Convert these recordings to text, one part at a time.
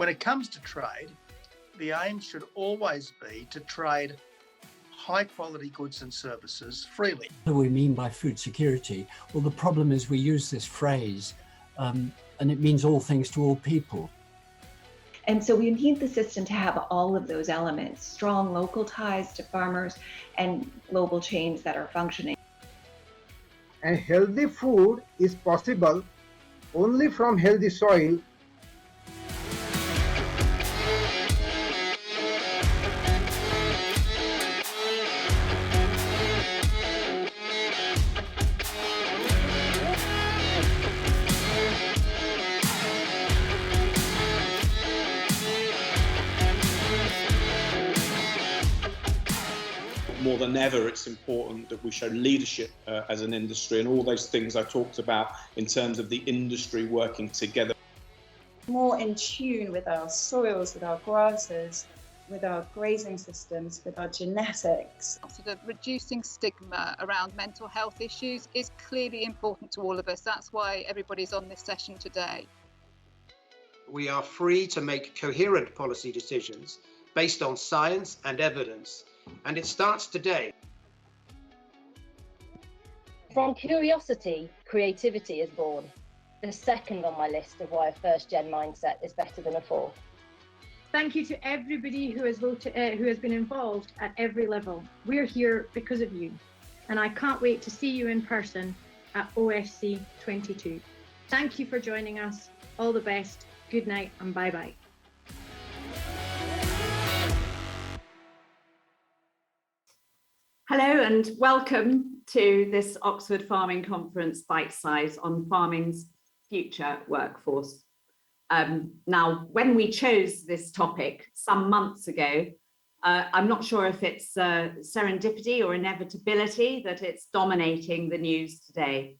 When it comes to trade, the aim should always be to trade high quality goods and services freely. What do we mean by food security? Well, the problem is we use this phrase and it means all things to all people. And so we need the system to have all of those elements, strong local ties to farmers and global chains that are functioning. And healthy food is possible only from healthy soil. More than ever, it's important that we show leadership as an industry, and all those things I talked about in terms of the industry working together. More in tune with our soils, with our grasses, with our grazing systems, with our genetics. Sort of reducing stigma around mental health issues is clearly important to all of us. That's why everybody's on this session today. We are free to make coherent policy decisions based on science and evidence. And it starts today. From curiosity, creativity is born. The second on my list of why a first-gen mindset is better than a fourth. Thank you to everybody who has been involved at every level. We're here because of you, and I can't wait to see you in person at OFC 22. Thank you for joining us. All the best. Good night and bye-bye. Hello and welcome to this Oxford Farming Conference Bitesize on farming's future workforce. Now, when we chose this topic some months ago, I'm not sure if it's serendipity or inevitability that it's dominating the news today.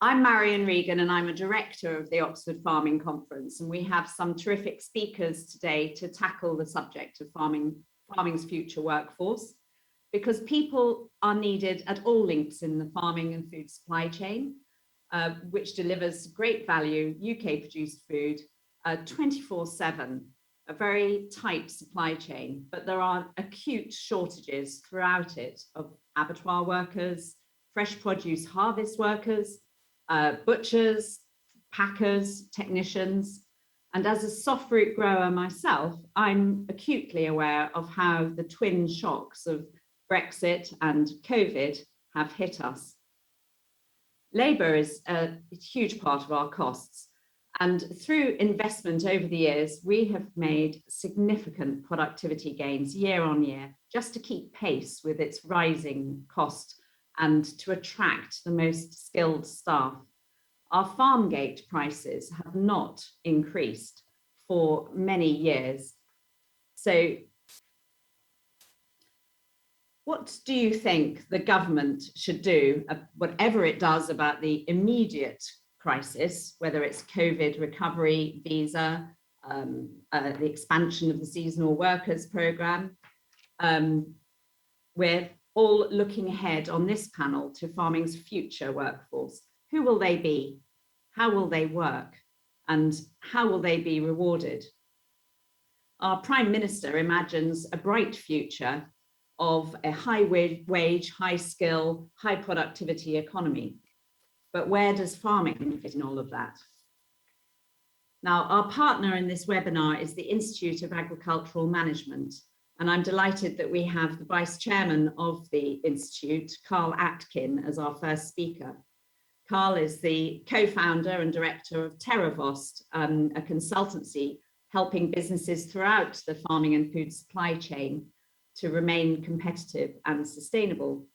I'm Marion Regan and I'm a director of the Oxford Farming Conference, and we have some terrific speakers today to tackle the subject of farming's future workforce, because people are needed at all links in the farming and food supply chain, which delivers great value UK produced food 24/7, a very tight supply chain, but there are acute shortages throughout it of abattoir workers, fresh produce harvest workers, butchers, packers, technicians. And as a soft fruit grower myself, I'm acutely aware of how the twin shocks of Brexit and COVID have hit us. Labour is a huge part of our costs. And through investment over the years, we have made significant productivity gains year on year, just to keep pace with its rising cost and to attract the most skilled staff. Our farm gate prices have not increased for many years. So what do you think the government should do, whatever it does about the immediate crisis, whether it's COVID recovery visa, the expansion of the seasonal workers programme? We're all looking ahead on this panel to farming's future workforce. Who will they be? How will they work? And how will they be rewarded? Our Prime Minister imagines a bright future of a high wage, high skill, high productivity economy. But where does farming fit in all of that? Now, our partner in this webinar is the Institute of Agricultural Management, and I'm delighted that we have the Vice Chairman of the Institute, Carl Atkin, as our first speaker. Carl is the co-founder and director of Terravost, a consultancy helping businesses throughout the farming and food supply chain to remain competitive and sustainable.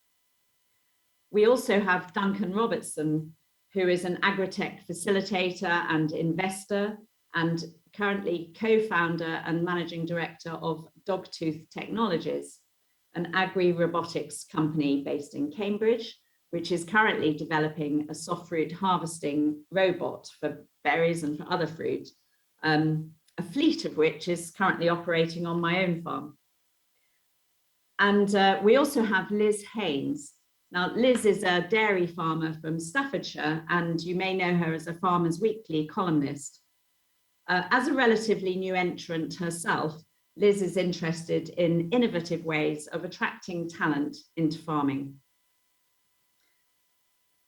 We also have Duncan Robertson, who is an agritech facilitator and investor, and currently co-founder and managing director of Dogtooth Technologies, an agri-robotics company based in Cambridge, which is currently developing a soft fruit harvesting robot for berries and for other fruit, a fleet of which is currently operating on my own farm. And we also have Liz Haynes. Now, Liz is a dairy farmer from Staffordshire, and you may know her as a Farmers Weekly columnist. As a relatively new entrant herself, Liz is interested in innovative ways of attracting talent into farming.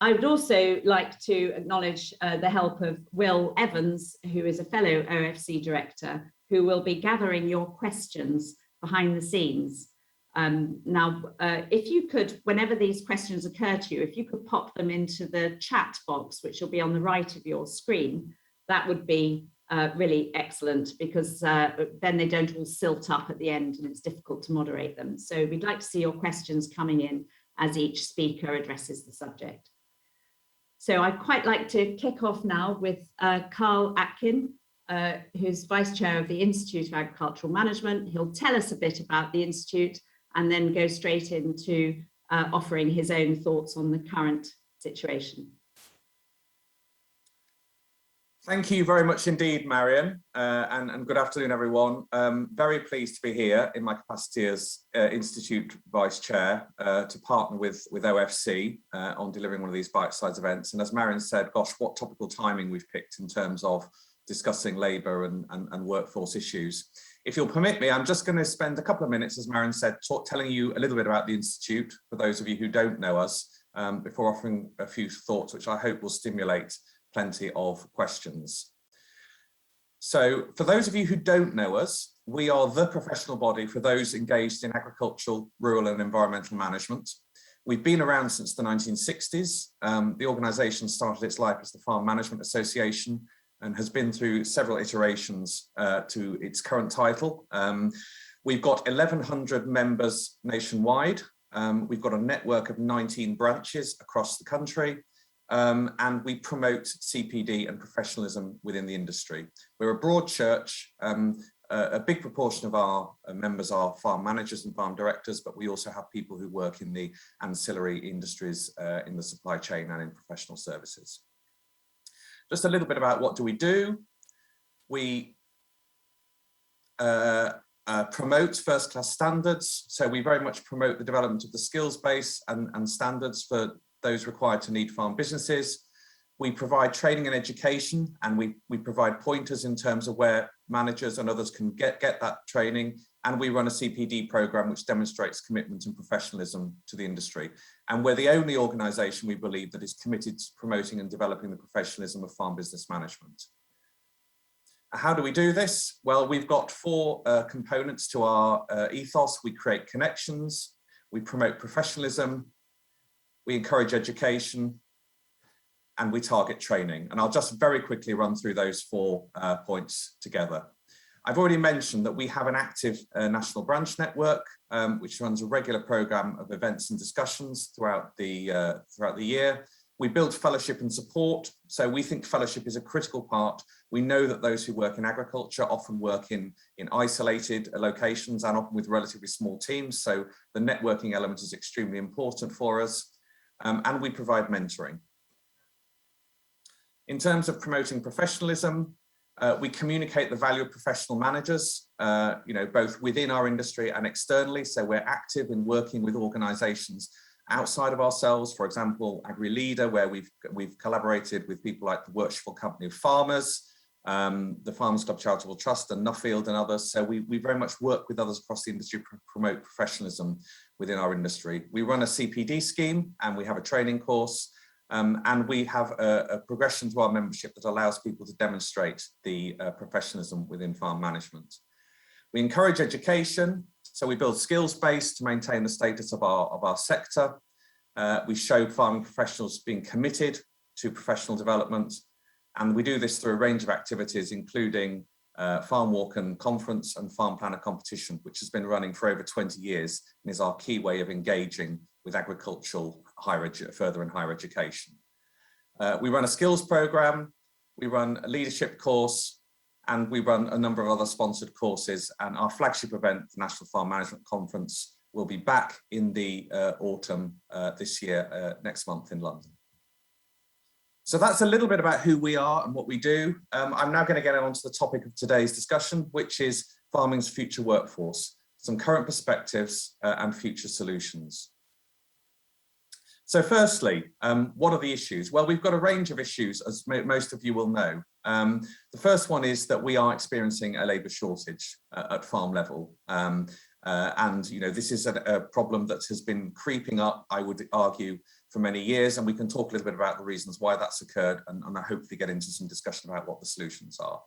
I would also like to acknowledge the help of Will Evans, who is a fellow OFC director, who will be gathering your questions behind the scenes. Now, if you could, whenever these questions occur to you, if you could pop them into the chat box, which will be on the right of your screen, that would be really excellent, because then they don't all silt up at the end and it's difficult to moderate them. So we'd like to see your questions coming in as each speaker addresses the subject. So I'd quite like to kick off now with Carl Atkin, who's Vice Chair of the Institute of Agricultural Management. He'll tell us a bit about the Institute and then go straight into offering his own thoughts on the current situation. Thank you very much indeed, Marion, and good afternoon, everyone. Very pleased to be here in my capacity as Institute Vice Chair to partner with OFC on delivering one of these bite-sized events. And as Marion said, gosh, what topical timing we've picked in terms of discussing labour and workforce issues. If you'll permit me, I'm just going to spend a couple of minutes, as Marion said, telling you a little bit about the Institute, for those of you who don't know us, before offering a few thoughts, which I hope will stimulate plenty of questions. So for those of you who don't know us, we are the professional body for those engaged in agricultural, rural and environmental management. We've been around since the 1960s. The organisation started its life as the Farm Management Association and has been through several iterations to its current title. We've got 1,100 members nationwide. We've got a network of 19 branches across the country. And we promote CPD and professionalism within the industry. We're a broad church. A big proportion of our members are farm managers and farm directors, but we also have people who work in the ancillary industries, in the supply chain and in professional services. Just a little bit about what do we do. We promote first-class standards. So we very much promote the development of the skills base and standards for those required to lead farm businesses. We provide training and education, and we provide pointers in terms of where managers and others can get that training. And we run a CPD program which demonstrates commitment and professionalism to the industry. And we're the only organisation, we believe, that is committed to promoting and developing the professionalism of farm business management. How do we do this? Well, we've got four components to our ethos. We create connections, we promote professionalism, we encourage education, and we target training. And I'll just very quickly run through those four points together. I've already mentioned that we have an active national branch network, which runs a regular programme of events and discussions throughout the year. We build fellowship and support. So we think fellowship is a critical part. We know that those who work in agriculture often work in isolated locations and often with relatively small teams. So the networking element is extremely important for us. And we provide mentoring. In terms of promoting professionalism, we communicate the value of professional managers, both within our industry and externally. So we're active in working with organisations outside of ourselves. For example, AgriLeader, where we've collaborated with people like the Worshipful Company of Farmers, the Farmers Club Charitable Trust and Nuffield and others. So we very much work with others across the industry to promote professionalism within our industry. We run a CPD scheme and we have a training course, and we have a progression to our membership that allows people to demonstrate the professionalism within farm management. We encourage education, so we build skills base to maintain the status of our sector. We show farming professionals being committed to professional development, and we do this through a range of activities, including Farm Walk and Conference and Farm Planner Competition, which has been running for over 20 years and is our key way of engaging with agricultural further and higher education. We run a skills programme, we run a leadership course, and we run a number of other sponsored courses. And our flagship event, the National Farm Management Conference, will be back in the autumn this year, next month in London. So that's a little bit about who we are and what we do. I'm now going to get on to the topic of today's discussion, which is farming's future workforce, some current perspectives and future solutions. So firstly, what are the issues? Well, we've got a range of issues, as most of you will know. The first one is that we are experiencing a labour shortage at farm level. And this is a problem that has been creeping up, I would argue, for many years, and we can talk a little bit about the reasons why that's occurred, and I hopefully get into some discussion about what the solutions are.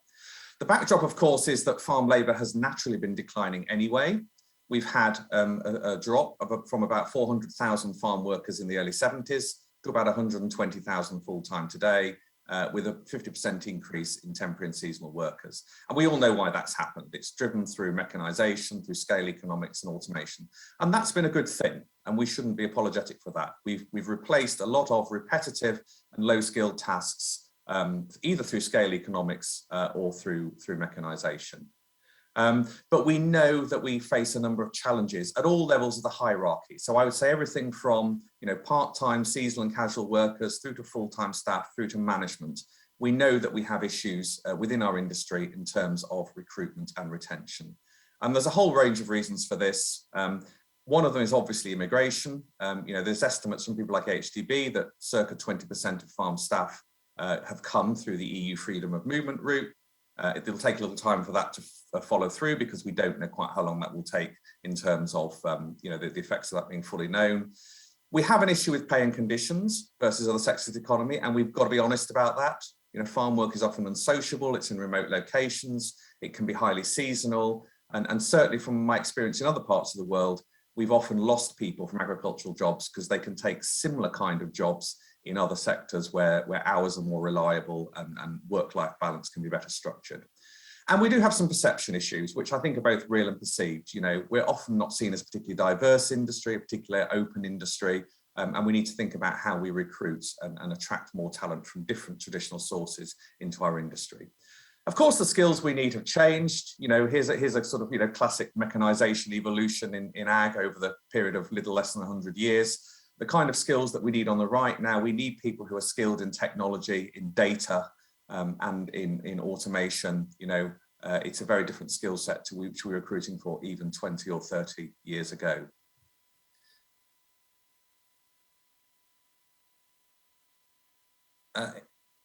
The backdrop, of course, is that farm labour has naturally been declining anyway. We've had a drop from about 400,000 farm workers in the early 70s to about 120,000 full-time today, with a 50% increase in temporary and seasonal workers. And we all know why that's happened. It's driven through mechanisation, through scale economics and automation. And that's been a good thing, and we shouldn't be apologetic for that. We've replaced a lot of repetitive and low-skilled tasks, either through scale economics or through mechanisation. But we know that we face a number of challenges at all levels of the hierarchy. So I would say everything from part-time, seasonal and casual workers through to full-time staff, through to management. We know that we have issues within our industry in terms of recruitment and retention. And there's a whole range of reasons for this. One of them is obviously immigration. There's estimates from people like HDB that circa 20% of farm staff have come through the EU freedom of movement route. It'll take a little time for that to follow through, because we don't know quite how long that will take in terms of the effects of that being fully known. We have an issue with pay and conditions versus other sectors of the economy, and we've got to be honest about that. Farm work is often unsociable, it's in remote locations, it can be highly seasonal, and certainly from my experience in other parts of the world, we've often lost people from agricultural jobs because they can take similar kind of jobs in other sectors where hours are more reliable and work-life balance can be better structured. And we do have some perception issues, which I think are both real and perceived. We're often not seen as a particularly diverse industry, a particularly open industry, and we need to think about how we recruit and attract more talent from different traditional sources into our industry. Of course, the skills we need have changed. Here's a sort of classic mechanisation evolution in ag over the period of little less than 100 years. The kind of skills that we need on the right now, we need people who are skilled in technology, in data, and in automation. It's a very different skill set to which we were recruiting for even 20 or 30 years ago. A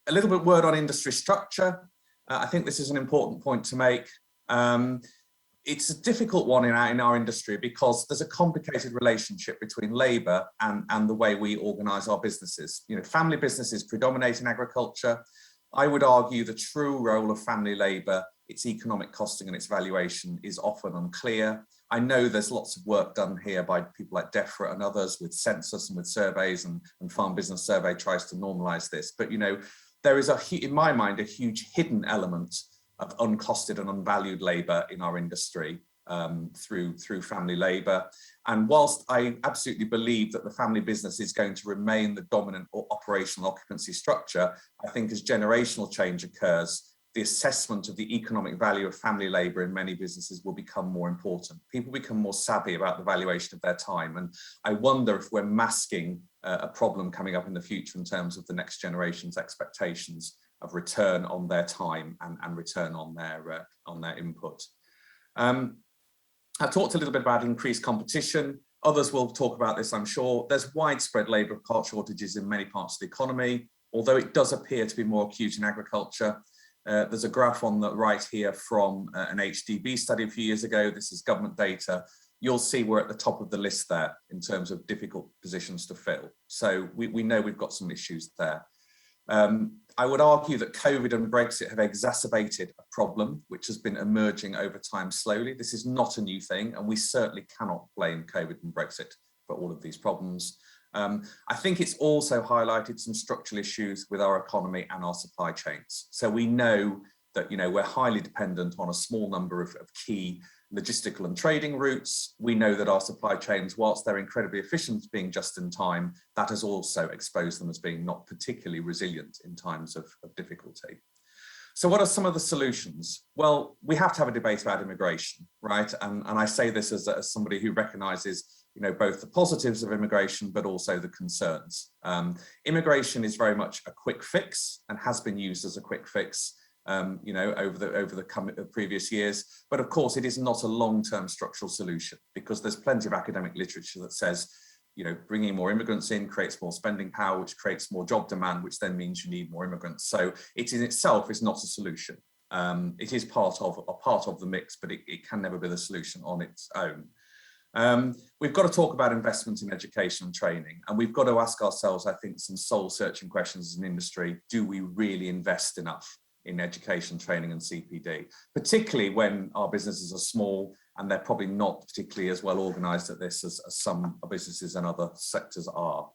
little bit word on industry structure. I think this is an important point to make. It's a difficult one in our industry because there's a complicated relationship between labour and the way we organise our businesses. Family businesses predominate in agriculture. I would argue the true role of family labour, its economic costing and its valuation, is often unclear. I know there's lots of work done here by people like DEFRA and others with census and with surveys, and Farm Business Survey tries to normalise this. But there is, in my mind, a huge hidden element of uncosted and unvalued labour in our industry through family labour. And whilst I absolutely believe that the family business is going to remain the dominant operational occupancy structure, I think as generational change occurs, the assessment of the economic value of family labour in many businesses will become more important. People become more savvy about the valuation of their time. And I wonder if we're masking a problem coming up in the future in terms of the next generation's expectations of return on their time and return on their input. I've talked a little bit about increased competition. Others will talk about this, I'm sure. There's widespread labour shortages in many parts of the economy, although it does appear to be more acute in agriculture. There's a graph on the right here from an HDB study a few years ago. This is government data. You'll see we're at the top of the list there in terms of difficult positions to fill. So we know we've got some issues there. I would argue that COVID and Brexit have exacerbated a problem which has been emerging over time slowly. This is not a new thing, and we certainly cannot blame COVID and Brexit for all of these problems. I think it's also highlighted some structural issues with our economy and our supply chains. So we know that we're highly dependent on a small number of key logistical and trading routes. We know that our supply chains, whilst they're incredibly efficient being just in time, that has also exposed them as being not particularly resilient in times of difficulty. So what are some of the solutions? Well, we have to have a debate about immigration, right? And I say this as somebody who recognises both the positives of immigration, but also the concerns. Immigration is very much a quick fix and has been used as a quick fix over the previous years. But of course, it is not a long-term structural solution, because there's plenty of academic literature that says bringing more immigrants in creates more spending power, which creates more job demand, which then means you need more immigrants. So it in itself is not a solution. It is part of the mix, but it can never be the solution on its own. We've got to talk about investment in education and training, and we've got to ask ourselves, I think, some soul-searching questions as an industry. Do we really invest enough in education, training and CPD, particularly when our businesses are small and they're probably not particularly as well organised at this as some businesses and other sectors are?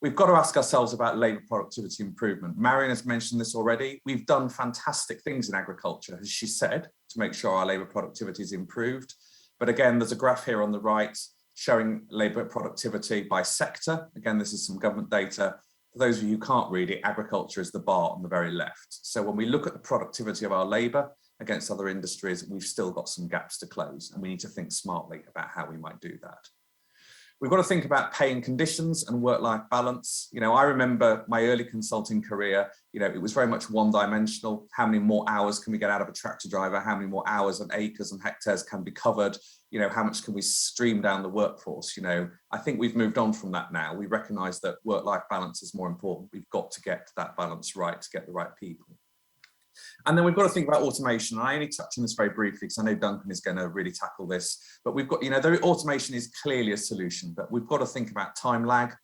We've got to ask ourselves about labour productivity improvement. Marion has mentioned this already. We've done fantastic things in agriculture, as she said, to make sure our labour productivity is improved. But again, there's a graph here on the right showing labour productivity by sector. Again, this is some government data. For those of you who can't read it, agriculture is the bar on the very left. So when we look at the productivity of our labour against other industries, we've still got some gaps to close, and we need to think smartly about how we might do that. We've got to think about pay and conditions and work-life balance. I remember my early consulting career, it was very much one-dimensional. How many more hours can we get out of a tractor driver? How many more hours and acres and hectares can be covered? How much can we stream down the workforce? I think we've moved on from that now. We recognise that work-life balance is more important. We've got to get that balance right to get the right people. And then we've got to think about automation. I only touched on this very briefly because I know Duncan is going to really tackle this. But we've got, the automation is clearly a solution, but we've got to think about time lag.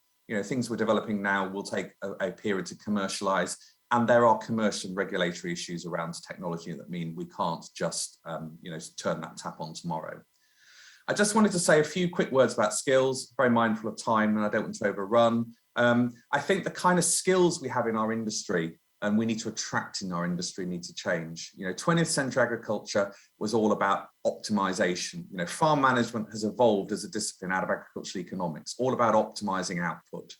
Things we're developing now will take a period to commercialise, and there are commercial and regulatory issues around technology that mean we can't just, turn that tap on tomorrow. I just wanted to say a few quick words about skills, very mindful of time, and I don't want to overrun. I think the kind of skills we have in our industry and we need to attract in our industry need to change. 20th century agriculture was all about optimization. Farm management has evolved as a discipline out of agricultural economics, all about optimizing output.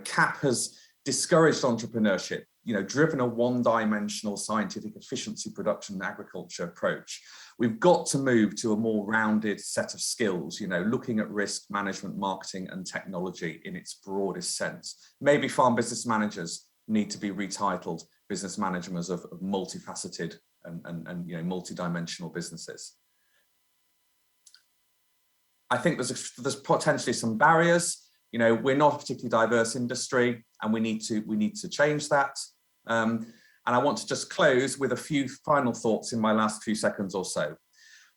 CAP has discouraged entrepreneurship, driven a one-dimensional scientific efficiency production and agriculture approach. We've got to move to a more rounded set of skills, looking at risk management, marketing and technology in its broadest sense. Maybe farm business managers need to be retitled business managers of multifaceted and multi-dimensional businesses. I think there's potentially some barriers. We're not a particularly diverse industry, and we need to change that. And I want to just close with a few final thoughts in my last few seconds or so.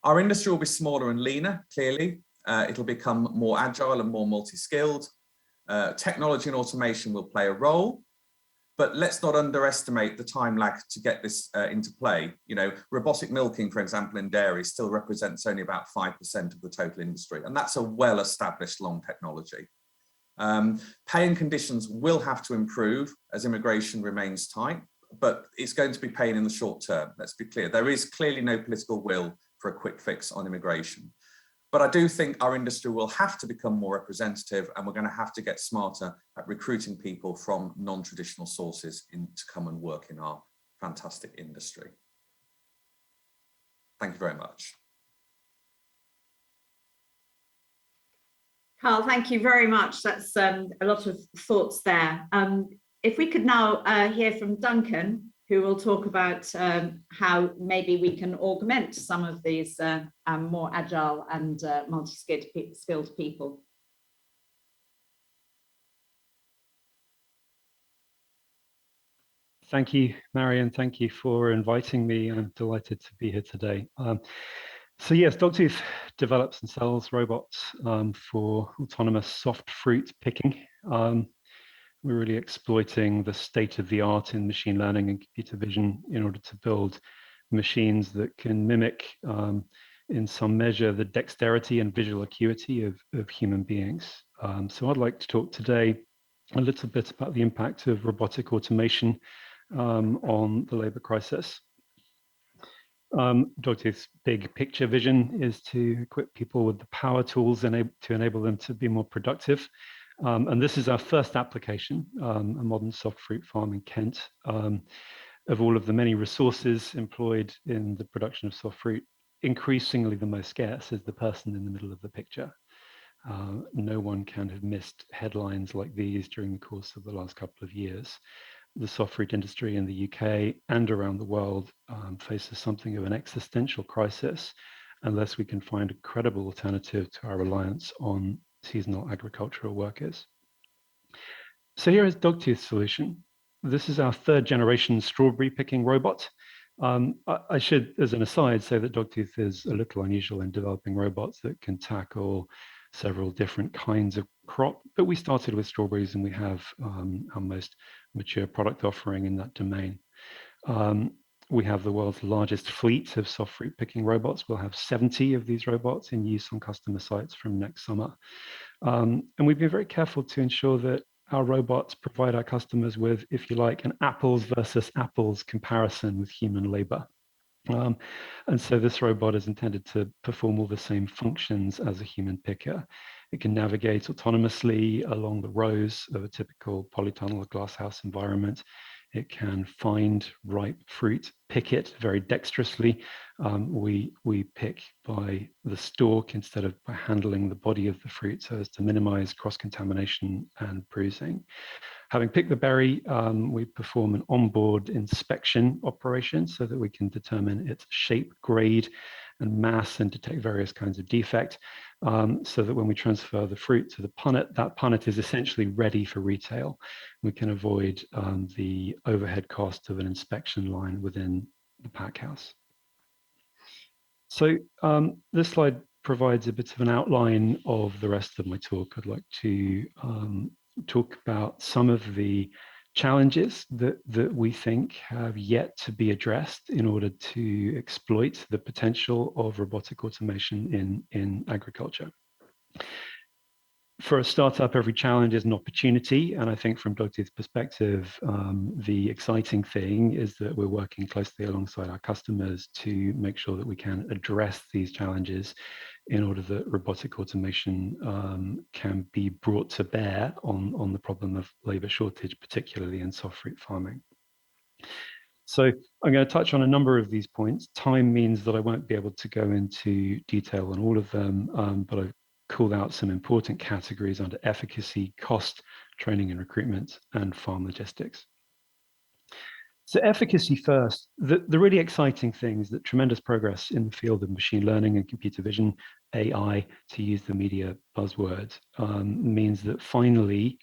Our industry will be smaller and leaner, clearly. It'll become more agile and more multi-skilled. Technology and automation will play a role, but let's not underestimate the time lag to get this into play. Robotic milking, for example, in dairy still represents only about 5% of the total industry, and that's a well-established long technology. Pay and conditions will have to improve as immigration remains tight, but it's going to be pain in the short term. Let's be clear. There is clearly no political will for a quick fix on immigration. But I do think our industry will have to become more representative, and we're going to have to get smarter at recruiting people from non-traditional sources to come and work in our fantastic industry. Thank you very much. Carl, thank you very much. That's a lot of thoughts there. If we could now hear from Duncan, who will talk about how maybe we can augment some of these more agile and multi-skilled people. Thank you, Marion. Thank you for inviting me. I'm delighted to be here today. So yes, Dogtooth develops and sells robots for autonomous soft fruit picking. We're really exploiting the state of the art in machine learning and computer vision in order to build machines that can mimic, in some measure, the dexterity and visual acuity of human beings. So I'd like to talk today a little bit about the impact of robotic automation on the labour crisis. Dogtooth's big picture vision is to equip people with the power tools to enable them to be more productive. And this is our first application, a modern soft fruit farm in Kent. Of all of the many resources employed in the production of soft fruit, increasingly the most scarce is the person in the middle of the picture. No one can have missed headlines like these during the course of the last couple of years. The soft fruit industry in the UK and around the world faces something of an existential crisis unless we can find a credible alternative to our reliance on seasonal agricultural workers. So here is Dogtooth's solution. This is our 3rd generation strawberry picking robot. I should, as an aside, say that Dogtooth is a little unusual in developing robots that can tackle several different kinds of crop, but we started with strawberries and we have our most mature product offering in that domain. We have the world's largest fleet of soft fruit picking robots. We'll have 70 of these robots in use on customer sites from next summer. And we've been very careful to ensure that our robots provide our customers with, if you like, an apples versus apples comparison with human labor. And so this robot is intended to perform all the same functions as a human picker. It can navigate autonomously along the rows of a typical polytunnel or glasshouse environment. It can find ripe fruit, pick it very dexterously. We pick by the stalk instead of by handling the body of the fruit so as to minimize cross-contamination and bruising. Having picked the berry, we perform an onboard inspection operation so that we can determine its shape, grade, and mass and detect various kinds of defect, so that when we transfer the fruit to the punnet, that punnet is essentially ready for retail. We can avoid the overhead cost of an inspection line within the pack house. So this slide provides a bit of an outline of the rest of my talk. I'd like to talk about some of the challenges that we think have yet to be addressed in order to exploit the potential of robotic automation in agriculture. For a startup, every challenge is an opportunity. And I think from Dogtooth's perspective, the exciting thing is that we're working closely alongside our customers to make sure that we can address these challenges in order that robotic automation can be brought to bear on the problem of labor shortage, particularly in soft fruit farming. So I'm going to touch on a number of these points. Time means that I won't be able to go into detail on all of them, but I've called out some important categories under efficacy, cost, training and recruitment, and farm logistics. So efficacy first, the really exciting thing is that tremendous progress in the field of machine learning and computer vision, AI, to use the media buzzword, means that finally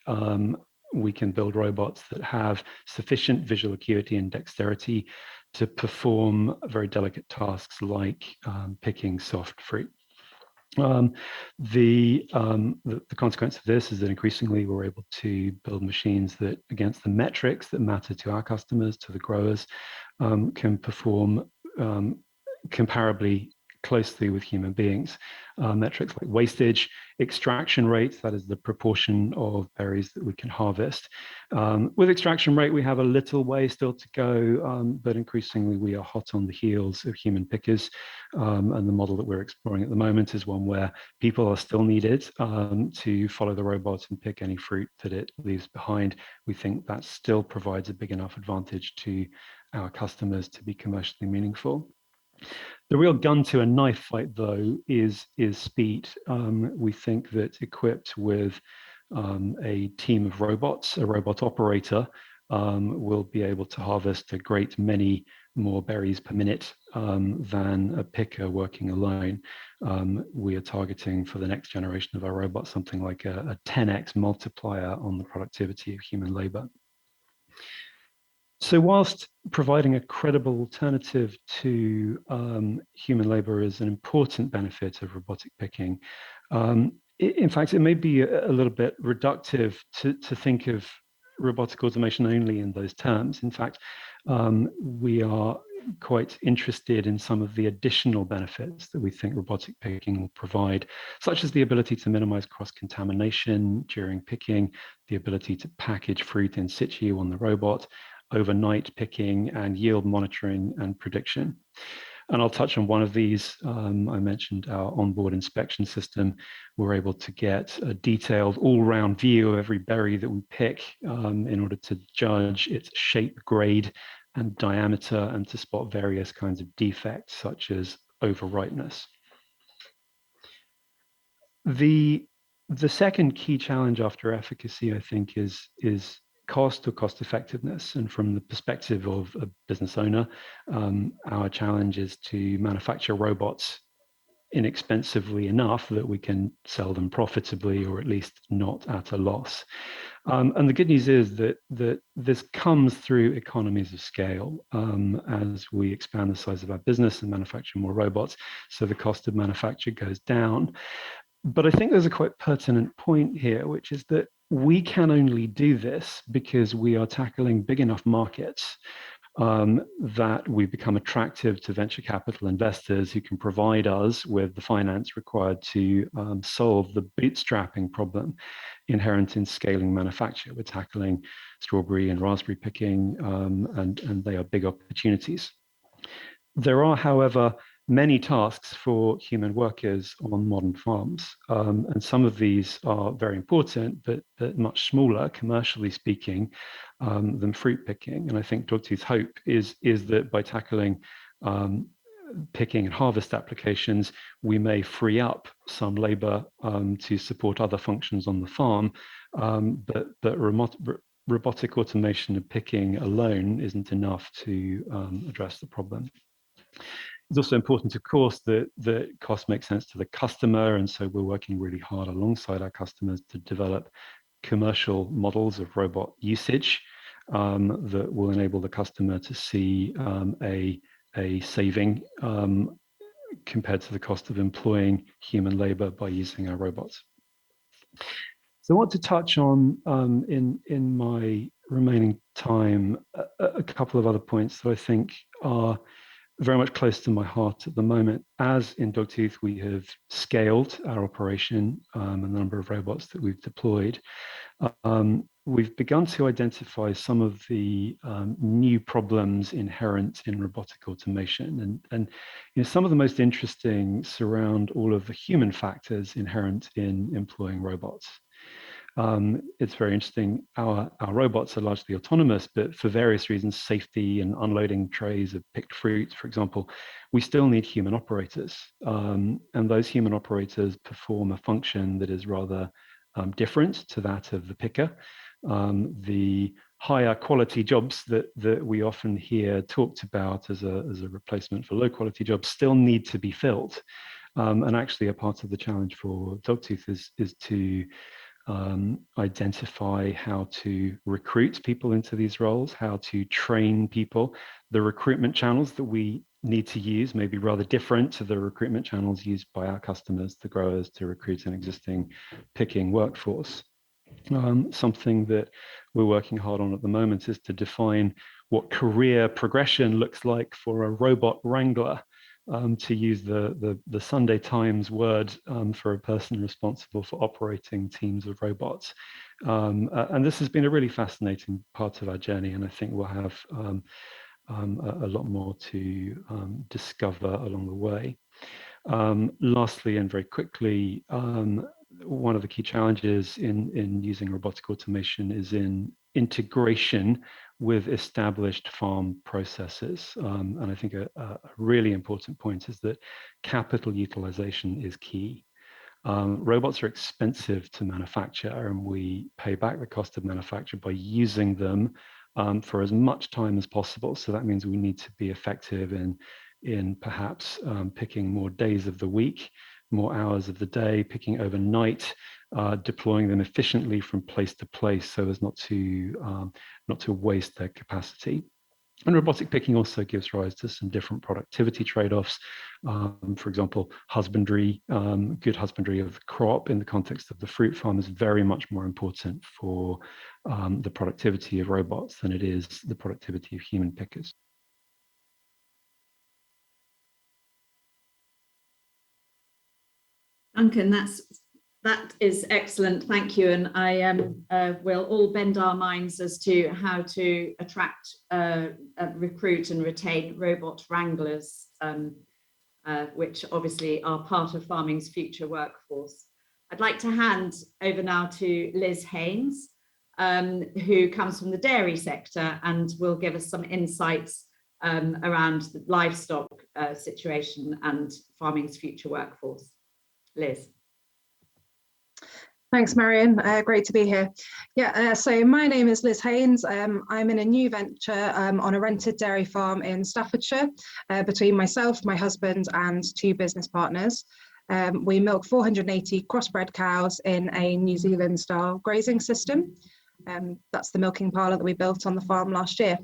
we can build robots that have sufficient visual acuity and dexterity to perform very delicate tasks like picking soft fruit. The consequence of this is that increasingly we're able to build machines that, against the metrics that matter to our customers, to the growers, can perform comparably closely with human beings. Metrics like wastage, extraction rate, that is the proportion of berries that we can harvest. With extraction rate, we have a little way still to go, but increasingly we are hot on the heels of human pickers. And the model that we're exploring at the moment is one where people are still needed to follow the robot and pick any fruit that it leaves behind. We think that still provides a big enough advantage to our customers to be commercially meaningful. The real gun to a knife fight, though, is speed. We think that equipped with a team of robots, a robot operator, will be able to harvest a great many more berries per minute than a picker working alone. We are targeting for the next generation of our robots something like a 10x multiplier on the productivity of human labor. So whilst providing a credible alternative to human labor is an important benefit of robotic picking, in fact, it may be a little bit reductive to think of robotic automation only in those terms. In fact, we are quite interested in some of the additional benefits that we think robotic picking will provide, such as the ability to minimize cross-contamination during picking, the ability to package fruit in situ on the robot, overnight picking, and yield monitoring and prediction. And I'll touch on one of these. I mentioned our onboard inspection system. We're able to get a detailed all-round view of every berry that we pick in order to judge its shape, grade, and diameter, and to spot various kinds of defects such as overripeness. The second key challenge after efficacy, I think, is cost or cost effectiveness. And from the perspective of a business owner, our challenge is to manufacture robots inexpensively enough that we can sell them profitably, or at least not at a loss. And the good news is that this comes through economies of scale as we expand the size of our business and manufacture more robots, so the cost of manufacture goes down. But I think there's a quite pertinent point here, which is that we can only do this because we are tackling big enough markets that we become attractive to venture capital investors who can provide us with the finance required to solve the bootstrapping problem inherent in scaling manufacture. We're tackling strawberry and raspberry picking, and they are big opportunities. There are, however, many tasks for human workers on modern farms, and some of these are very important, but much smaller, commercially speaking, than fruit picking. And I think Dogtooth's hope is that by tackling picking and harvest applications, we may free up some labor to support other functions on the farm, but robotic automation of picking alone isn't enough to address the problem. It's also important, of course, that cost makes sense to the customer, and so we're working really hard alongside our customers to develop commercial models of robot usage that will enable the customer to see a saving compared to the cost of employing human labor by using our robots. So I want to touch on, in my remaining time, a couple of other points that I think are very much close to my heart at the moment. As in Dogtooth, we have scaled our operation and the number of robots that we've deployed. We've begun to identify some of the new problems inherent in robotic automation, and some of the most interesting surround all of the human factors inherent in employing robots. It's very interesting. Our robots are largely autonomous, but for various reasons, safety and unloading trays of picked fruit, for example, we still need human operators. And those human operators perform a function that is rather different to that of the picker. The higher quality jobs that we often hear talked about as a replacement for low quality jobs still need to be filled. And actually a part of the challenge for Dogtooth is to identify how to recruit people into these roles, how to train people. The recruitment channels that we need to use may be rather different to the recruitment channels used by our customers, the growers, to recruit an existing picking workforce. Something that we're working hard on at the moment is to define what career progression looks like for a robot wrangler. To use the Sunday Times word for a person responsible for operating teams of robots. And this has been a really fascinating part of our journey, and I think we'll have a lot more to discover along the way. Lastly, and very quickly, one of the key challenges in using robotic automation is in integration with established farm processes. And I think a really important point is that capital utilization is key. Robots are expensive to manufacture, and we pay back the cost of manufacture by using them for as much time as possible. So that means we need to be effective in perhaps picking more days of the week, more hours of the day, picking overnight, deploying them efficiently from place to place so as not to waste their capacity. And robotic picking also gives rise to some different productivity trade-offs. For example, husbandry, good husbandry of the crop in the context of the fruit farm is very much more important for the productivity of robots than it is the productivity of human pickers. Duncan, that is excellent. Thank you. And I will all bend our minds as to how to attract, recruit and retain robot wranglers, which obviously are part of farming's future workforce. I'd like to hand over now to Liz Haynes, who comes from the dairy sector and will give us some insights around the livestock situation and farming's future workforce. Liz. Thanks, Marion. Great to be here. Yeah, so my name is Liz Haynes. I'm in a new venture on a rented dairy farm in Staffordshire between myself, my husband, and 2 business partners. We milk 480 crossbred cows in a New Zealand style grazing system. That's the milking parlour that we built on the farm last year.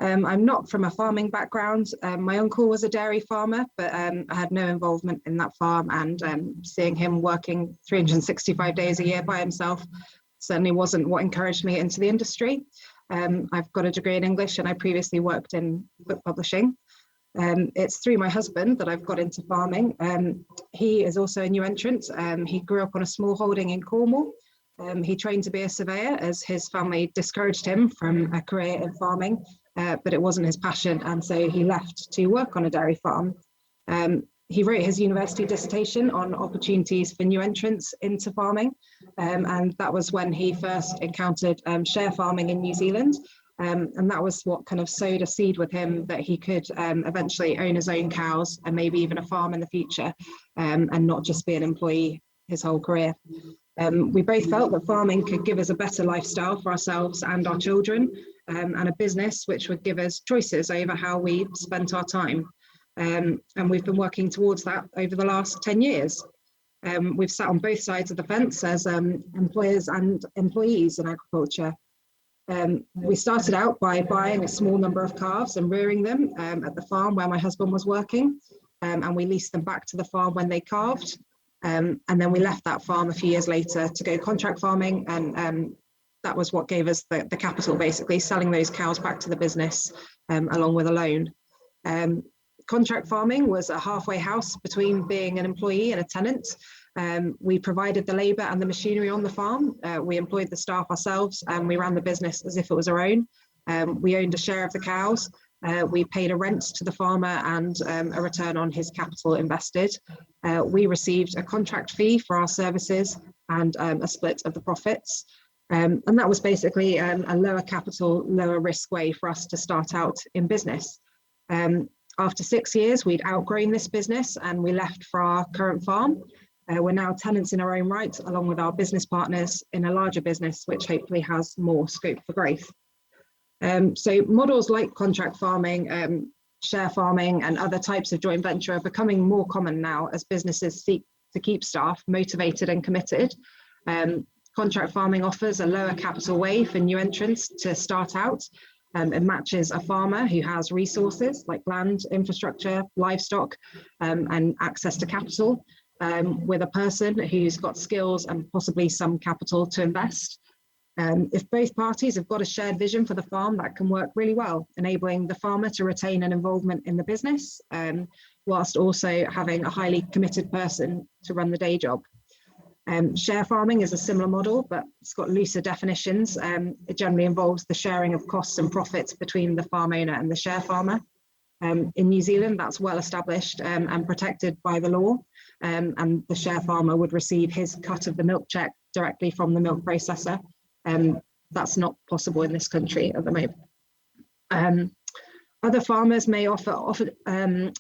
I'm not from a farming background. My uncle was a dairy farmer, but I had no involvement in that farm, and seeing him working 365 days a year by himself certainly wasn't what encouraged me into the industry. I've got a degree in English, and I previously worked in book publishing. It's through my husband that I've got into farming. He is also a new entrant. He grew up on a small holding in Cornwall. He trained to be a surveyor as his family discouraged him from a career in farming, but it wasn't his passion, and so he left to work on a dairy farm. He wrote his university dissertation on opportunities for new entrants into farming, and that was when he first encountered share farming in New Zealand. And that was what kind of sowed a seed with him that he could eventually own his own cows and maybe even a farm in the future, and not just be an employee his whole career. We both felt that farming could give us a better lifestyle for ourselves and our children, and a business which would give us choices over how we spent our time. And we've been working towards that over the last 10 years. We've sat on both sides of the fence as employers and employees in agriculture. We started out by buying a small number of calves and rearing them at the farm where my husband was working, and we leased them back to the farm when they calved. And then we left that farm a few years later to go contract farming, and that was what gave us the capital, basically, selling those cows back to the business along with a loan. Contract farming was a halfway house between being an employee and a tenant. We provided the labour and the machinery on the farm. We employed the staff ourselves, and we ran the business as if it was our own. We owned a share of the cows. We paid a rent to the farmer and a return on his capital invested. We received a contract fee for our services and a split of the profits. And that was basically a lower capital, lower risk way for us to start out in business. After 6 years, we'd outgrown this business and we left for our current farm. We're now tenants in our own right, along with our business partners in a larger business, which hopefully has more scope for growth. So models like contract farming, share farming, and other types of joint venture are becoming more common now as businesses seek to keep staff motivated and committed. Contract farming offers a lower capital way for new entrants to start out. It matches a farmer who has resources like land, infrastructure, livestock, and access to capital, with a person who's got skills and possibly some capital to invest. If both parties have got a shared vision for the farm, that can work really well, enabling the farmer to retain an involvement in the business, whilst also having a highly committed person to run the day job. Share farming is a similar model, but it's got looser definitions. It generally involves the sharing of costs and profits between the farm owner and the share farmer. In New Zealand, that's well established and protected by the law, and the share farmer would receive his cut of the milk check directly from the milk processor. That's not possible in this country at the moment. Other farmers may offer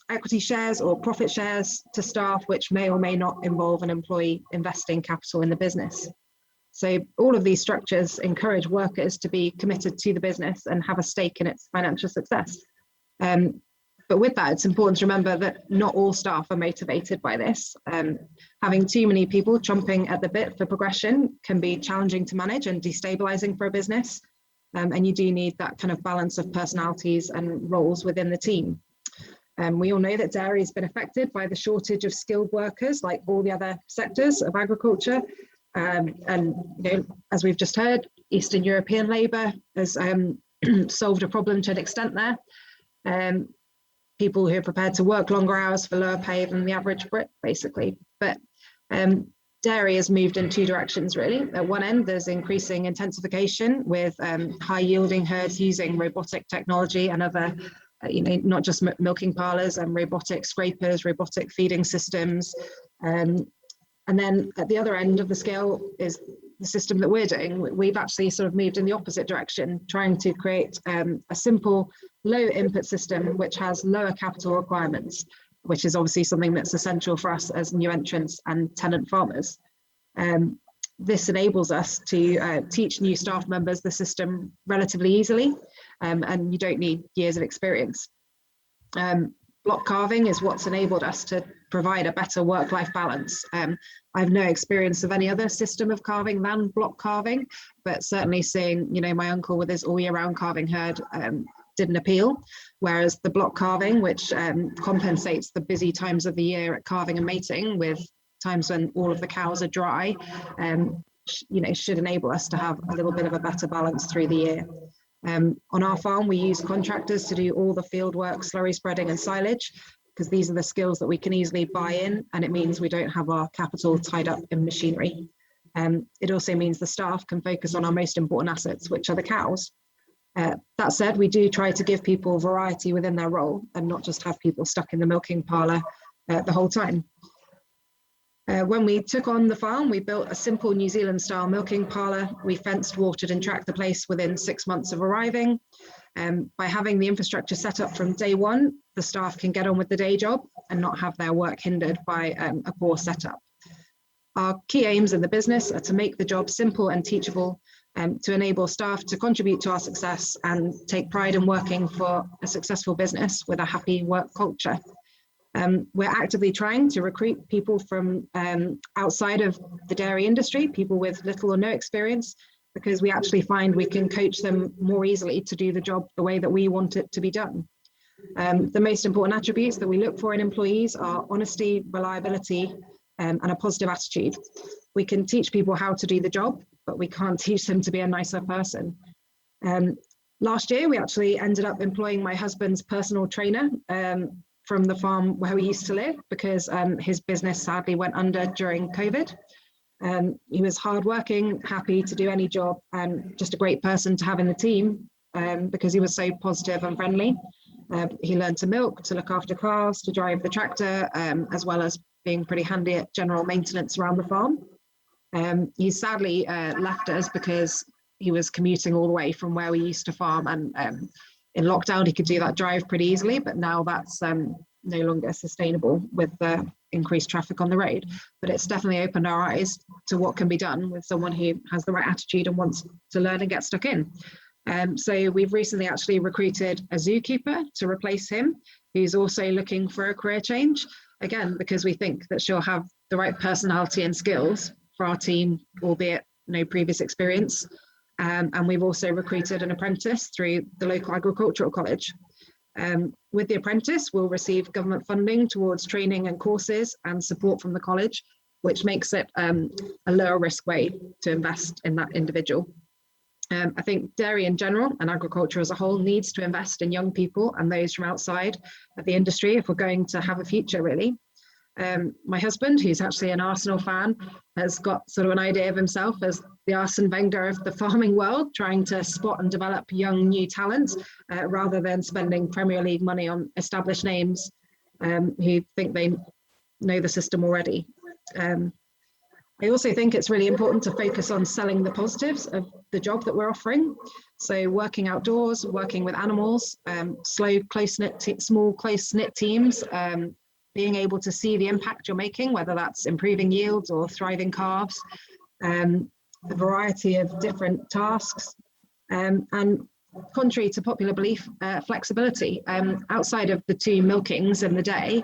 equity shares or profit shares to staff, which may or may not involve an employee investing capital in the business. So all of these structures encourage workers to be committed to the business and have a stake in its financial success. But with that, it's important to remember that not all staff are motivated by this. Having too many people chomping at the bit for progression can be challenging to manage and destabilizing for a business. And you do need that kind of balance of personalities and roles within the team. We all know that dairy has been affected by the shortage of skilled workers, like all the other sectors of agriculture. And as we've just heard, Eastern European labour has solved a problem to an extent there. People who are prepared to work longer hours for lower pay than the average Brit, basically. But dairy has moved in two directions, really. At one end, there's increasing intensification with high yielding herds using robotic technology and other, not just milking parlours and robotic scrapers, robotic feeding systems. And then at the other end of the scale is the system that we're doing. We've actually sort of moved in the opposite direction, trying to create a simple, low input system which has lower capital requirements, which is obviously something that's essential for us as new entrants and tenant farmers. this enables us to teach new staff members the system relatively easily, and you don't need years of experience. Block carving is what's enabled us to provide a better work-life balance. I have no experience of any other system of carving than block carving, but certainly seeing, my uncle with his all year round carving herd didn't appeal, whereas the block carving, which compensates the busy times of the year at calving and mating with times when all of the cows are dry, should enable us to have a little bit of a better balance through the year. On our farm, we use contractors to do all the field work, slurry spreading and silage, because these are the skills that we can easily buy in, and it means we don't have our capital tied up in machinery. It also means the staff can focus on our most important assets, which are the cows. That said, we do try to give people variety within their role and not just have people stuck in the milking parlour the whole time. When we took on the farm, we built a simple New Zealand style milking parlour. We fenced, watered and tracked the place within 6 months of arriving. By having the infrastructure set up from day one, the staff can get on with the day job and not have their work hindered by a poor setup. Our key aims in the business are to make the job simple and teachable, to enable staff to contribute to our success and take pride in working for a successful business with a happy work culture. We're actively trying to recruit people from outside of the dairy industry, people with little or no experience, because we actually find we can coach them more easily to do the job the way that we want it to be done. The most important attributes that we look for in employees are honesty, reliability, and a positive attitude. We can teach people how to do the job, but we can't teach them to be a nicer person. Last year, we actually ended up employing my husband's personal trainer from the farm where we used to live, because his business sadly went under during COVID. He was hardworking, happy to do any job, and just a great person to have in the team because he was so positive and friendly. He learned to milk, to look after cars, to drive the tractor, as well as being pretty handy at general maintenance around the farm. He sadly left us because he was commuting all the way from where we used to farm, and in lockdown he could do that drive pretty easily, but now that's no longer sustainable with the increased traffic on the road. But it's definitely opened our eyes to what can be done with someone who has the right attitude and wants to learn and get stuck in. So we've recently actually recruited a zookeeper to replace him, who's also looking for a career change, again, because we think that she'll have the right personality and skills for our team, albeit no previous experience. And we've also recruited an apprentice through the local agricultural college. With the apprentice, we'll receive government funding towards training and courses and support from the college, which makes it a lower risk way to invest in that individual. I think dairy in general and agriculture as a whole needs to invest in young people and those from outside of the industry if we're going to have a future, really. My husband, who's actually an Arsenal fan, has got sort of an idea of himself as the Arsene Wenger of the farming world, trying to spot and develop young new talents rather than spending Premier League money on established names who think they know the system already. I also think it's really important to focus on selling the positives of the job that we're offering. So working outdoors, working with animals, small, close-knit teams, being able to see the impact you're making, whether that's improving yields or thriving calves, a variety of different tasks, and contrary to popular belief, flexibility. Outside of the 2 milkings in the day,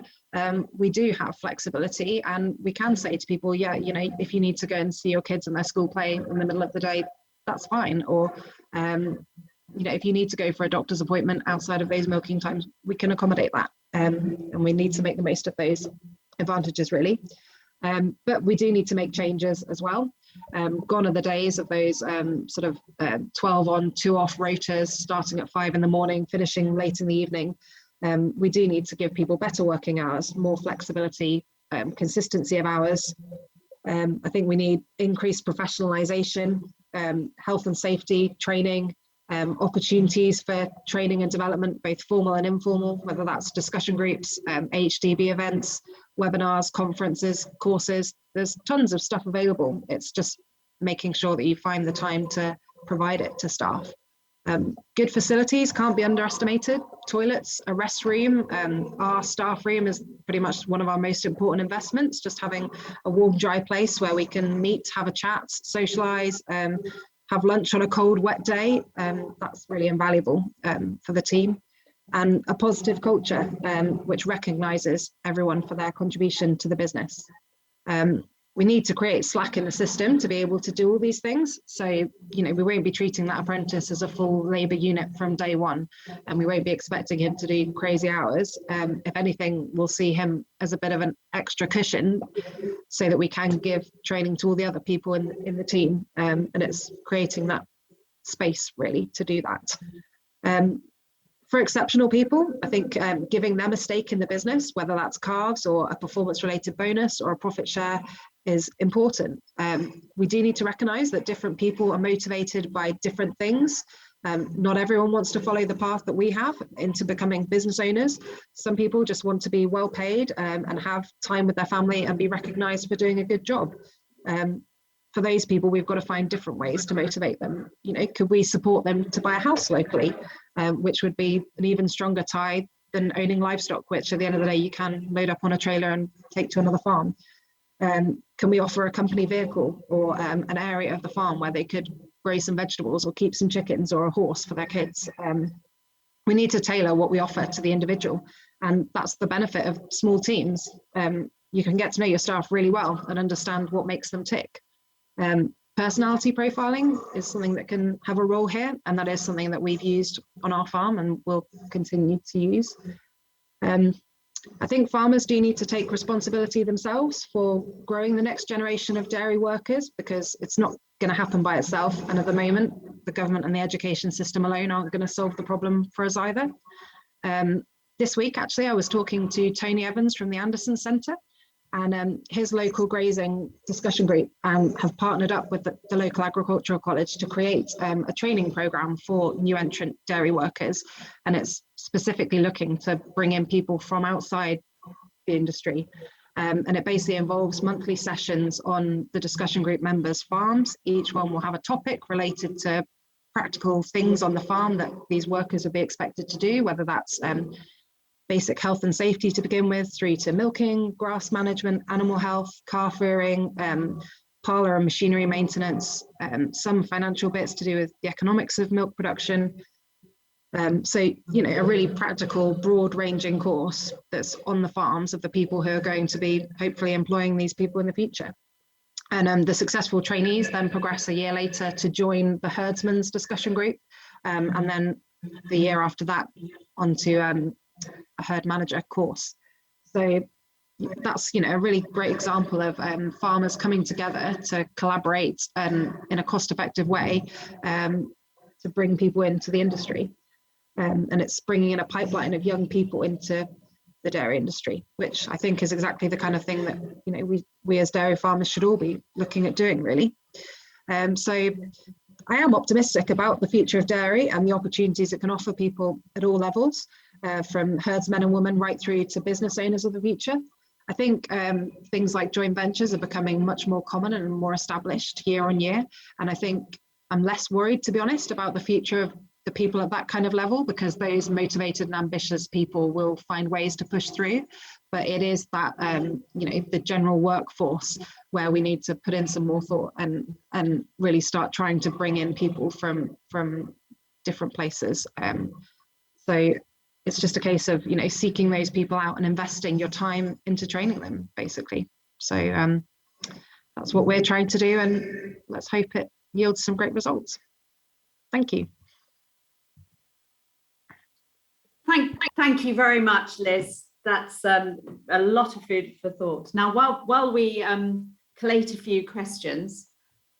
we do have flexibility, and we can say to people, yeah, if you need to go and see your kids in their school play in the middle of the day, that's fine. Or, if you need to go for a doctor's appointment outside of those milking times, we can accommodate that. And we need to make the most of those advantages, really. But we do need to make changes as well. Gone are the days of those sort of 12 on, 2 off rotas, starting at 5 in the morning, finishing late in the evening. We do need to give people better working hours, more flexibility, consistency of hours. I think we need increased professionalisation, health and safety training, opportunities for training and development, both formal and informal, whether that's discussion groups, HDB events, webinars, conferences, courses. There's tons of stuff available. It's just making sure that you find the time to provide it to staff. Good facilities can't be underestimated. Toilets, a rest room, our staff room is pretty much one of our most important investments. Just having a warm, dry place where we can meet, have a chat, socialise, have lunch on a cold, wet day. That's really invaluable for the team. And a positive culture, which recognises everyone for their contribution to the business. We need to create slack in the system to be able to do all these things. So, you know, we won't be treating that apprentice as a full labour unit from day one, and we won't be expecting him to do crazy hours. If anything, we'll see him as a bit of an extra cushion so that we can give training to all the other people in the team. And it's creating that space really to do that. For exceptional people, I think giving them a stake in the business, whether that's carves or a performance-related bonus or a profit share, is important. We do need to recognise that different people are motivated by different things. Not everyone wants to follow the path that we have into becoming business owners. Some people just want to be well paid and have time with their family and be recognised for doing a good job. For those people, we've got to find different ways to motivate them. You know, could we support them to buy a house locally, which would be an even stronger tie than owning livestock, which at the end of the day, you can load up on a trailer and take to another farm. Can we offer a company vehicle or an area of the farm where they could grow some vegetables or keep some chickens or a horse for their kids? We need to tailor what we offer to the individual. And that's the benefit of small teams. You can get to know your staff really well and understand what makes them tick. Personality profiling is something that can have a role here, and that is something that we've used on our farm and will continue to use. I think farmers do need to take responsibility themselves for growing the next generation of dairy workers, because it's not going to happen by itself. And at the moment, the government and the education system alone aren't going to solve the problem for us either. This week, actually, I was talking to Tony Evans from the Anderson Centre, and his local grazing discussion group have partnered up with the local agricultural college to create a training programme for new entrant dairy workers. And it's specifically looking to bring in people from outside the industry. And it basically involves monthly sessions on the discussion group members' farms. Each one will have a topic related to practical things on the farm that these workers would be expected to do, whether that's basic health and safety to begin with, through to milking, grass management, animal health, calf rearing, parlour and machinery maintenance, some financial bits to do with the economics of milk production. So, you know, a really practical, broad-ranging course that's on the farms of the people who are going to be hopefully employing these people in the future. And the successful trainees then progress a year later to join the herdsman's discussion group, and then the year after that onto a herd manager course. So that's, you know, a really great example of farmers coming together to collaborate in a cost-effective way to bring people into the industry. And it's bringing in a pipeline of young people into the dairy industry, which I think is exactly the kind of thing that, you know, we as dairy farmers should all be looking at doing, really. So I am optimistic about the future of dairy and the opportunities it can offer people at all levels, from herdsmen and women right through to business owners of the future. I think things like joint ventures are becoming much more common and more established year on year. And I think I'm less worried, to be honest, about the future of the people at that kind of level, because those motivated and ambitious people will find ways to push through. But it is that, you know, the general workforce where we need to put in some more thought and really start trying to bring in people from different places. So it's just a case of, you know, seeking those people out and investing your time into training them, basically. So that's what we're trying to do, and let's hope it yields some great results. Thank you. Thank you very much, Liz. That's a lot of food for thought. Now, while we collate a few questions,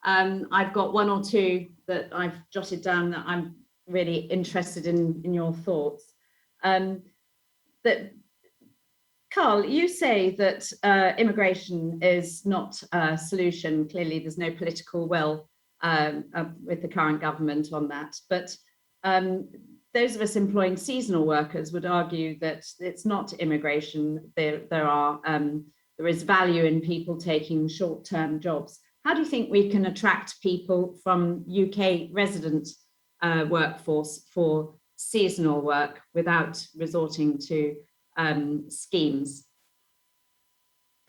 I've got one or two that I've jotted down that I'm really interested in your thoughts. That Carl, you say that immigration is not a solution. Clearly, there's no political will with the current government on that. But those of us employing seasonal workers would argue that it's not immigration. There is value in people taking short-term jobs. How do you think we can attract people from UK resident workforce for seasonal work without resorting to schemes?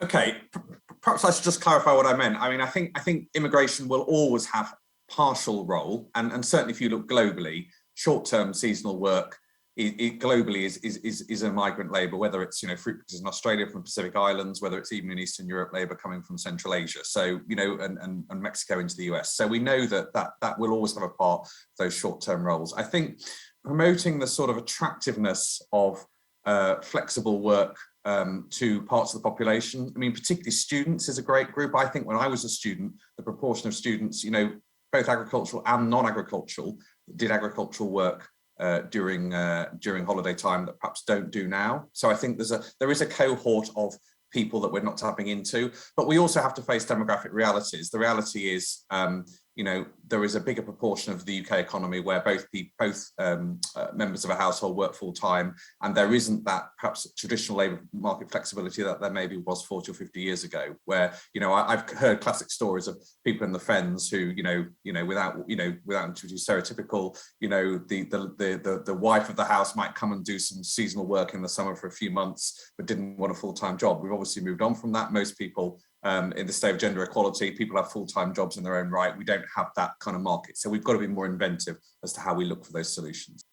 Okay, perhaps I should just clarify what I meant. I mean, I think immigration will always have partial role, and certainly if you look globally, short-term seasonal work globally is a migrant labour, whether it's fruit pickers in Australia from Pacific Islands, whether it's even in Eastern Europe labour coming from Central Asia, so and Mexico into the US. So we know that will always have a part of those short-term roles. I think promoting the sort of attractiveness of flexible work to parts of the population. I mean, particularly students is a great group. I think when I was a student, the proportion of students, both agricultural and non-agricultural, did agricultural work during holiday time that perhaps don't do now. So I think there is a cohort of people that we're not tapping into, but we also have to face demographic realities. The reality is, there is a bigger proportion of the UK economy where both members of a household work full time, and there isn't that perhaps traditional labour market flexibility that there maybe was 40 or 50 years ago. Where I've heard classic stories of people in the Fens who without to be stereotypical, the wife of the house might come and do some seasonal work in the summer for a few months, but didn't want a full time job. We've obviously moved on from that. Most people. In the state of gender equality, people have full-time jobs in their own right. We don't have that kind of market. So we've got to be more inventive as to how we look for those solutions.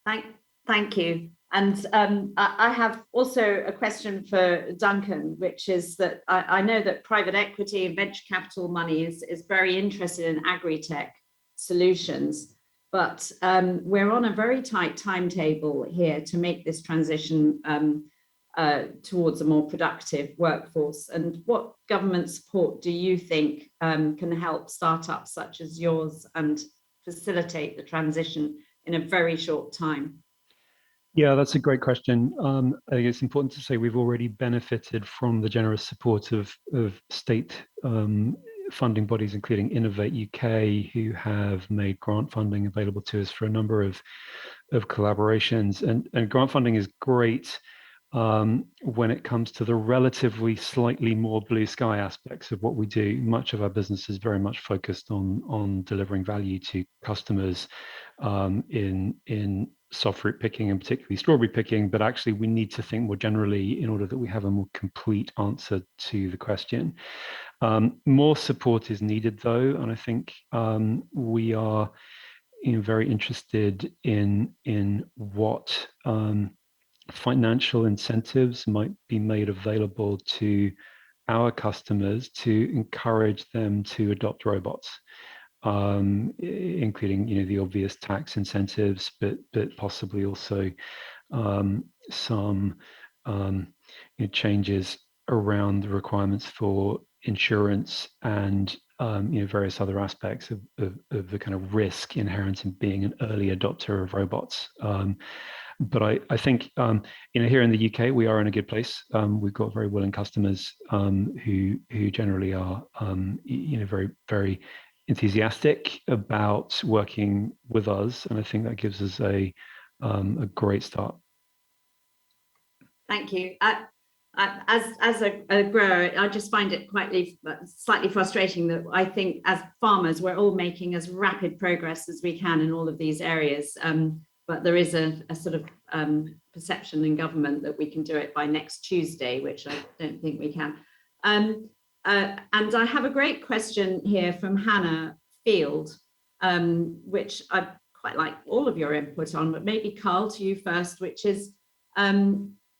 Thank you. And I have also a question for Duncan, which is that I know that private equity and venture capital money is very interested in agri-tech solutions, but we're on a very tight timetable here to make this transition towards a more productive workforce. And what government support do you think can help startups such as yours and facilitate the transition in a very short time? Yeah, that's a great question. I think it's important to say we've already benefited from the generous support of state funding bodies, including Innovate UK, who have made grant funding available to us for a number of collaborations. And grant funding is great when it comes to the relatively slightly more blue sky aspects of what we do. Much of our business is very much focused on delivering value to customers in soft fruit picking and particularly strawberry picking, but actually we need to think more generally in order that we have a more complete answer to the question. More support is needed though, and I think we are very interested in what financial incentives might be made available to our customers to encourage them to adopt robots, including the obvious tax incentives, but possibly also some changes around the requirements for insurance and various other aspects of the kind of risk inherent in being an early adopter of robots. But I think here in the UK we are in a good place. We've got very willing customers who generally are very, very enthusiastic about working with us, and I think that gives us a great start. Thank you. As a grower, I just find it slightly frustrating that I think as farmers we're all making as rapid progress as we can in all of these areas. But there is a sort of perception in government that we can do it by next Tuesday, which I don't think we can. And I have a great question here from Hannah Field, which I'd quite like all of your input on, but maybe Carl, to you first, which is,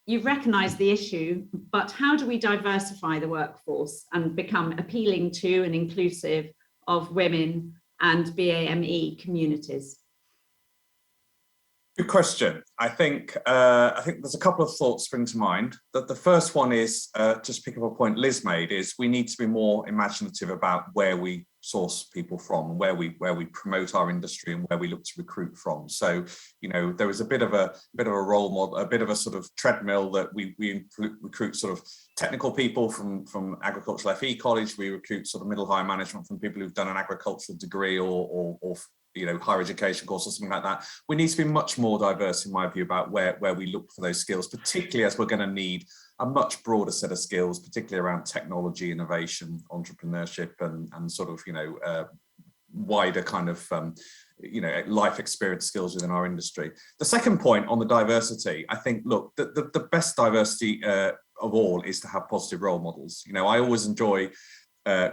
you've recognised the issue, but how do we diversify the workforce and become appealing to and inclusive of women and BAME communities? Good question. I think there's a couple of thoughts spring to mind. The first one is, just pick up a point Liz made, is we need to be more imaginative about where we source people from, where we promote our industry and where we look to recruit from. So, there is a bit of a role model, a bit of a sort of treadmill that we recruit sort of technical people from agricultural FE college. We recruit sort of middle higher management from people who've done an agricultural degree or higher education course or something like that. We need to be much more diverse, in my view, about where we look for those skills, particularly as we're going to need a much broader set of skills, particularly around technology, innovation, entrepreneurship, and sort of wider kind of life experience skills within our industry. The second point on the diversity, I think, look, the best diversity of all is to have positive role models. I always enjoy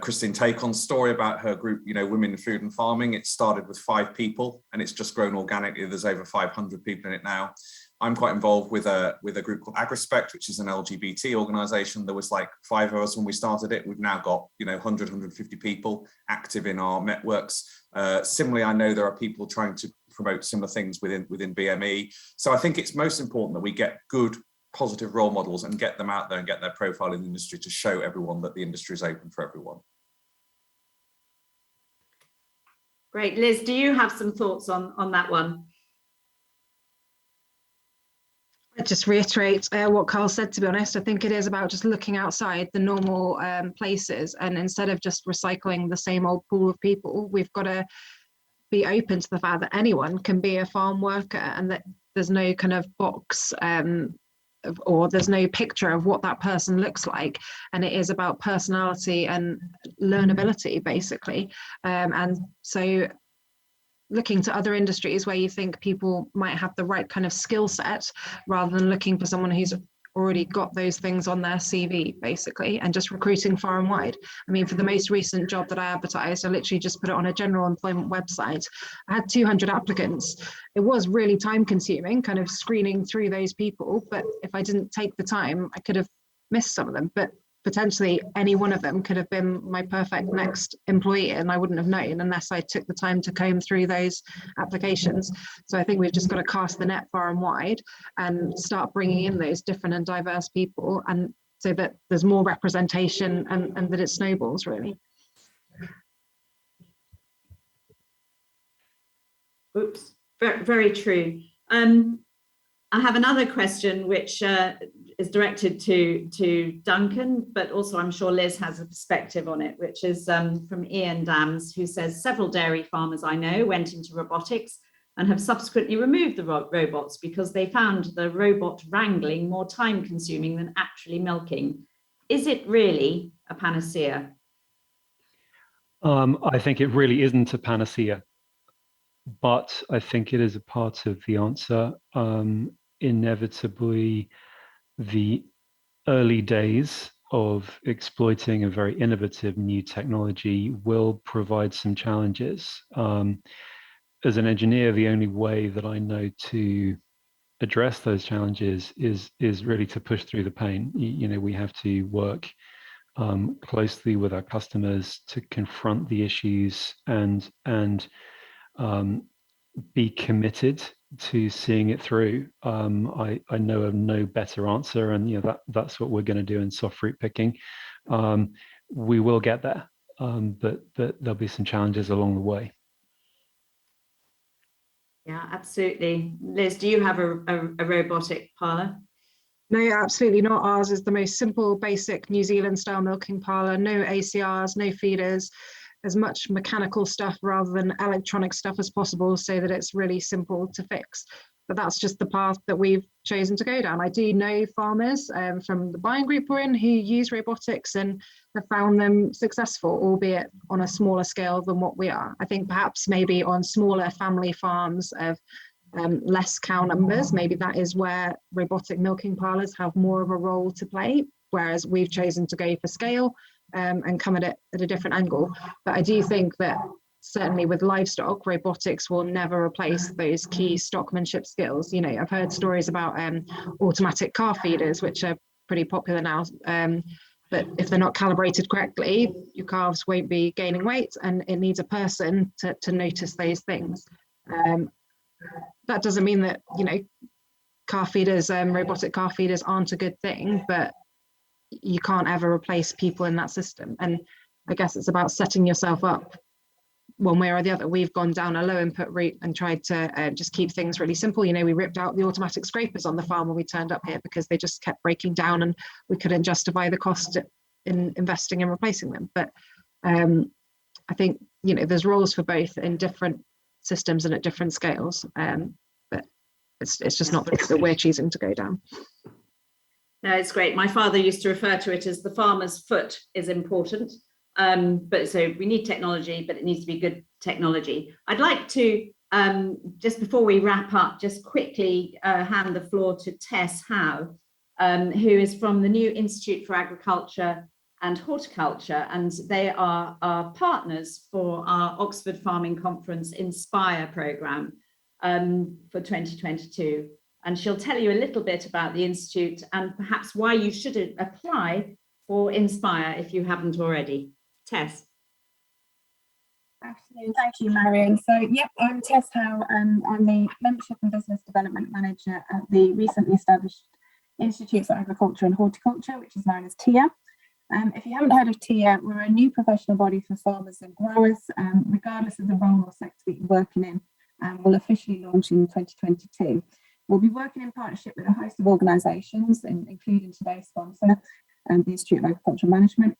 Christine Tacon's story about her group, Women in Food and Farming. It started with 5 people and it's just grown organically. There's over 500 people in it now. I'm quite involved with a group called AgRespect, which is an LGBT organization. There was like 5 of us when we started it. We've now got 100, 150 people active in our networks. Similarly, I know there are people trying to promote similar things within BME. So I think it's most important that we get good, positive role models and get them out there and get their profile in the industry to show everyone that the industry is open for everyone. Great. Liz, do you have some thoughts on that one? I just reiterate what Carl said, to be honest. I think it is about just looking outside the normal places, and instead of just recycling the same old pool of people, we've got to be open to the fact that anyone can be a farm worker, and that there's no kind of box or there's no picture of what that person looks like, and it is about personality and learnability, basically. And so looking to other industries where you think people might have the right kind of skill set, rather than looking for someone who's already got those things on their CV, basically, and just recruiting far and wide. I mean, for the most recent job that I advertised, I literally just put it on a general employment website. I had 200 applicants. It was really time consuming, kind of screening through those people, but if I didn't take the time, I could have missed some of them. But potentially any one of them could have been my perfect next employee, and I wouldn't have known unless I took the time to comb through those applications. So I think we've just got to cast the net far and wide and start bringing in those different and diverse people, and so that there's more representation and that it snowballs, really. Oops, very true. I have another question which is directed to Duncan, but also I'm sure Liz has a perspective on it, which is from Ian Dams, who says, several dairy farmers I know went into robotics and have subsequently removed the robots because they found the robot wrangling more time consuming than actually milking. Is it really a panacea? I think it really isn't a panacea, but I think it is a part of the answer. Inevitably, the early days of exploiting a very innovative new technology will provide some challenges. As an engineer, the only way that I know to address those challenges is really to push through the pain. We have to work closely with our customers to confront the issues and be committed to seeing it through. I know of no better answer, and that's what we're going to do in soft fruit picking. We will get there, but there'll be some challenges along the way. Yeah, absolutely. Liz, do you have a robotic parlour? No, absolutely not. Ours is the most simple, basic New Zealand style milking parlour. No ACRs, no feeders, as much mechanical stuff rather than electronic stuff as possible, so that it's really simple to fix. But that's just the path that we've chosen to go down. I do know farmers from the buying group we're in who use robotics and have found them successful, albeit on a smaller scale than what we are. I think perhaps maybe on smaller family farms of less cow numbers, maybe that is where robotic milking parlours have more of a role to play, whereas we've chosen to go for scale and come at it at a different angle. But I do think that certainly with livestock, robotics will never replace those key stockmanship skills. I've heard stories about automatic calf feeders, which are pretty popular now. But if they're not calibrated correctly, your calves won't be gaining weight, and it needs a person to notice those things. That doesn't mean that, calf feeders, robotic calf feeders aren't a good thing, but you can't ever replace people in that system. And I guess it's about setting yourself up one way or the other. We've gone down a low input route and tried to just keep things really simple. We ripped out the automatic scrapers on the farm when we turned up here because they just kept breaking down and we couldn't justify the cost in investing in replacing them. But I think, there's roles for both in different systems and at different scales. But it's just not the route that we're choosing to go down. No, it's great. My father used to refer to it as the farmer's foot is important. But so we need technology, but it needs to be good technology. I'd like to just before we wrap up, just quickly hand the floor to Tess Howe, who is from the new Institute for Agriculture and Horticulture, and they are our partners for our Oxford Farming Conference Inspire programme for 2022. And she'll tell you a little bit about the Institute and perhaps why you should apply for Inspire if you haven't already. Tess. Afternoon, thank you, Marion. So, yep, I'm Tess Howe, and I'm the Membership and Business Development Manager at the recently established Institute for Agriculture and Horticulture, which is known as TIA. If you haven't heard of TIA, we're a new professional body for farmers and growers, regardless of the role or sector that you're working in, and will officially launch in 2022. We'll be working in partnership with a host of organisations, including today's sponsor, the Institute of Agricultural Management,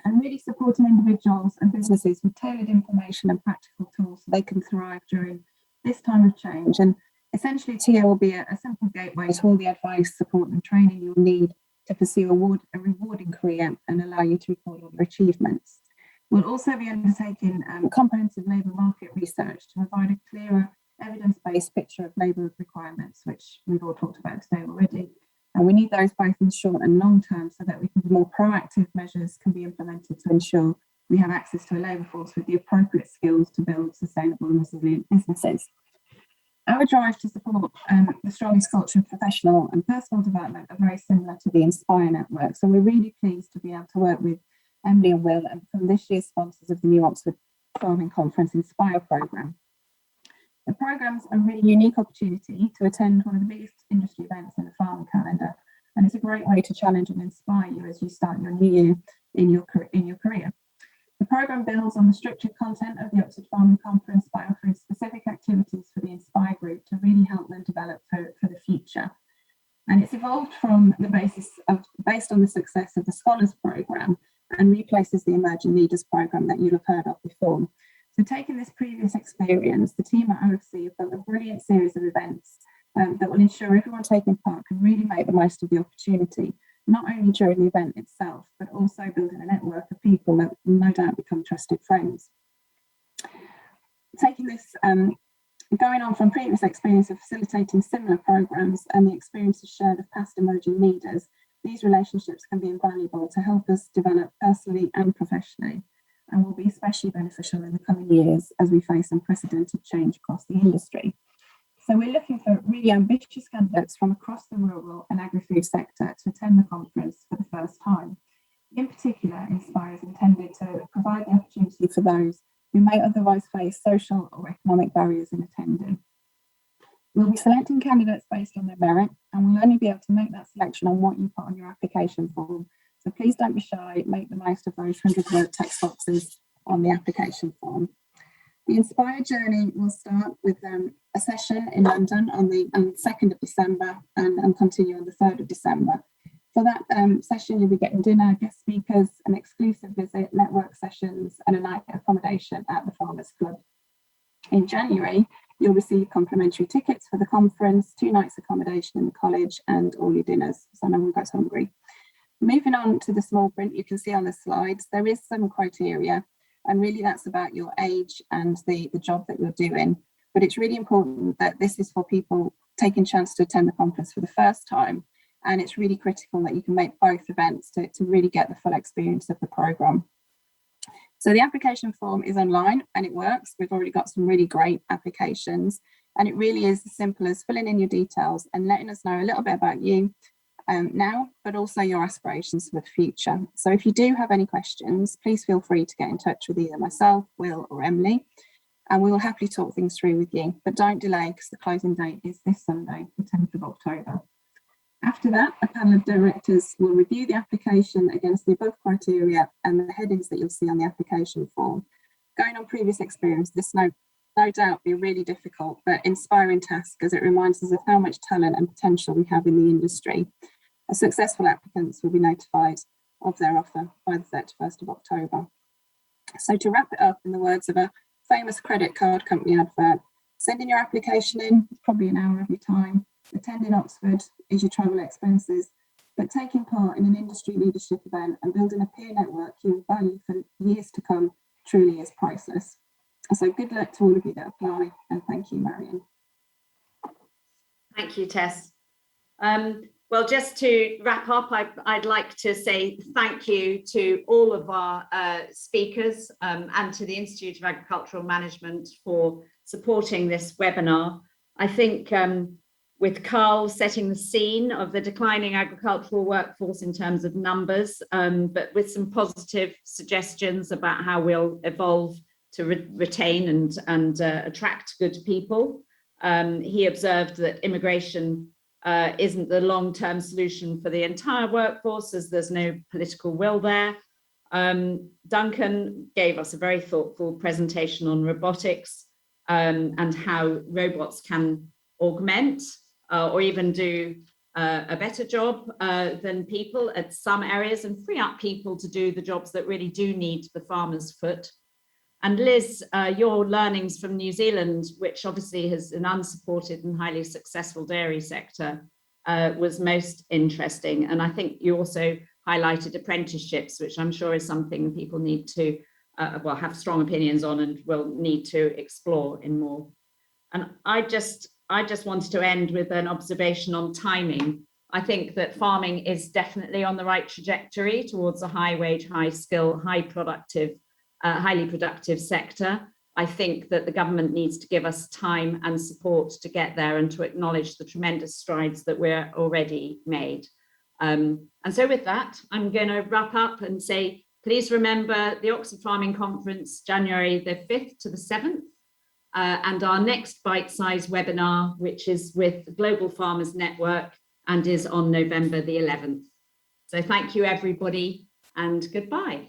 and really supporting individuals and businesses with tailored information and practical tools so they can thrive during this time of change. And essentially, TIA will be a simple gateway to all the advice, support and training you'll need to pursue a rewarding career and allow you to record all your achievements. We'll also be undertaking comprehensive labour market research to provide a clearer evidence-based picture of labour requirements, which we've all talked about today already. And we need those both in short and long term so that we can be more proactive measures can be implemented to ensure we have access to a labour force with the appropriate skills to build sustainable and resilient businesses. Our drive to support the strongest culture of professional and personal development are very similar to the Inspire network. So we're really pleased to be able to work with Emily and Will and from this year's sponsors of the new Oxford Farming Conference Inspire programme. The programme's a really unique opportunity to attend one of the biggest industry events in the farming calendar, and it's a great way to challenge and inspire you as you start your new year in your career. The programme builds on the structured content of the Oxford Farming Conference by offering specific activities for the Inspire group to really help them develop for the future. And it's evolved from the based on the success of the Scholars Programme and replaces the Emerging Leaders Programme that you'll have heard of before. So taking this previous experience, the team at OFC have built a brilliant series of events that will ensure everyone taking part can really make the most of the opportunity, not only during the event itself, but also building a network of people that will no doubt become trusted friends. Taking this, going on from previous experience of facilitating similar programmes and the experiences shared of past emerging leaders, these relationships can be invaluable to help us develop personally and professionally, and will be especially beneficial in the coming years as we face unprecedented change across the industry. So we're looking for really ambitious candidates from across the rural and agri-food sector to attend the conference for the first time. In particular, Inspire is intended to provide the opportunity for those who may otherwise face social or economic barriers in attending. We'll be selecting candidates based on their merit, and we'll only be able to make that selection on what you put on your application form. So please don't be shy, make the most of those 100-word text boxes on the application form. The Inspire journey will start with a session in London on the 2nd of December and continue on the 3rd of December. For that session, you'll be getting dinner, guest speakers, an exclusive visit, network sessions, and a night accommodation at the Farmers Club. In January, you'll receive complimentary tickets for the conference, 2 nights accommodation in the college, and all your dinners, so no one goes hungry. Moving on to the small print you can see on the slides, there is some criteria, and really that's about your age and the job that you're doing. But it's really important that this is for people taking chance to attend the conference for the first time, and it's really critical that you can make both events to really get the full experience of the programme. So the application form is online and it works. We've already got some really great applications, and it really is as simple as filling in your details and letting us know a little bit about you now, but also your aspirations for the future. So if you do have any questions, please feel free to get in touch with either myself, Will or Emily, and we will happily talk things through with you. But don't delay, because the closing date is this Sunday, the 10th of October. After that, a panel of directors will review the application against the above criteria and the headings that you'll see on the application form. Going on previous experience, this no doubt be a really difficult but inspiring task, as it reminds us of how much talent and potential we have in the industry. Successful applicants will be notified of their offer by the 31st of October. So to wrap it up, in the words of a famous credit card company advert, sending your application in is probably an hour of your time. Attending Oxford is your travel expenses, but taking part in an industry leadership event and building a peer network you will value for years to come truly is priceless. So good luck to all of you that apply, and thank you, Marion. Thank you, Tess. Well, just to wrap up, I'd like to say thank you to all of our speakers and to the Institute of Agricultural Management for supporting this webinar. I think with Carl setting the scene of the declining agricultural workforce in terms of numbers, but with some positive suggestions about how we'll evolve to retain and attract good people. He observed that immigration isn't the long-term solution for the entire workforce, as there's no political will there. Duncan gave us a very thoughtful presentation on robotics and how robots can augment or even do a better job than people at some areas and free up people to do the jobs that really do need the farmer's foot. And Liz, your learnings from New Zealand, which obviously has an unsupported and highly successful dairy sector, was most interesting. And I think you also highlighted apprenticeships, which I'm sure is something people need to well, have strong opinions on and will need to explore in more. And I just wanted to end with an observation on timing. I think that farming is definitely on the right trajectory towards a high wage, high skill, highly productive sector. I think that the government needs to give us time and support to get there and to acknowledge the tremendous strides that we're already made. And so with that, I'm going to wrap up and say, please remember the Oxford Farming Conference, January the 5th to the 7th, and our next bite-sized webinar, which is with the Global Farmers Network and is on November the 11th. So thank you, everybody, and goodbye.